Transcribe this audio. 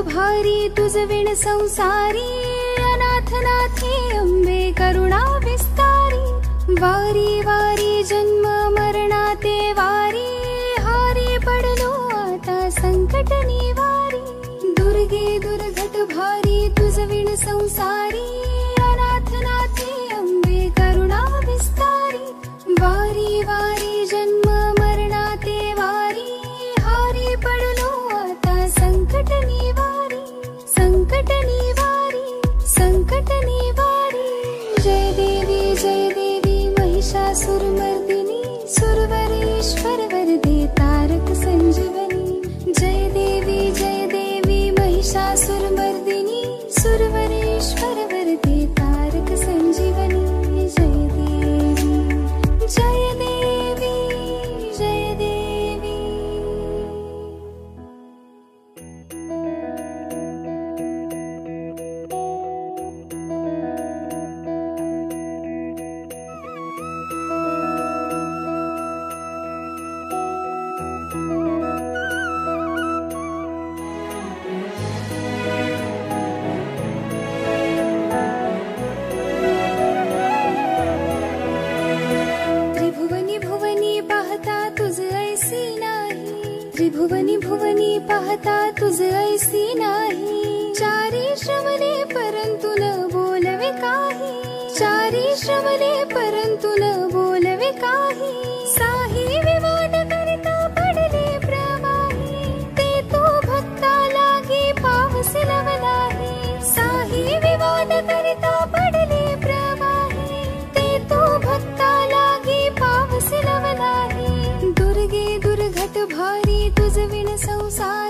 भारी तुझ विण संसारी, अनाथ नाथे अंबे करुणा विस्तारी। वारी वारी जन्म मरणाते वारी, हारी पडलो आता संकट निवारी। दुर्गे दुर्घट भारी तुझ विण संसारी, अनाथ नाथे अंबे करुणा विस्तारी। वारी वारी जन्म मरणाते वारी, हारी पडलो आता संकट निवारी। संकट निवारी, संकट निवारी। जय देवी महिषासुरमर्दिनी, सुरवरेश्वर वरदे तारक संजीवनी। जय देवी महिषासुरमर्दिनी, सुरवरेश्वर वरदे तारक संजीवनी। जय देवी, जय देवी, जय देवी। त्रिभुवनी भुवनी पाहता तुझ ऐसी नाही। चारी श्रवणे परंतु न बोलवे काही, चारी श्रवणे परंतु न बोलवे काही। साही विवाद करिता पडले प्रवाही, ते तो भक्ता लागी पावसी लवलाही। साही विवाद करिता पडले प्रवाही, ते तो भक्ता लागी पावसी लवलाही। दुर्गे दुर्घट भारी तुझ विण संसारी,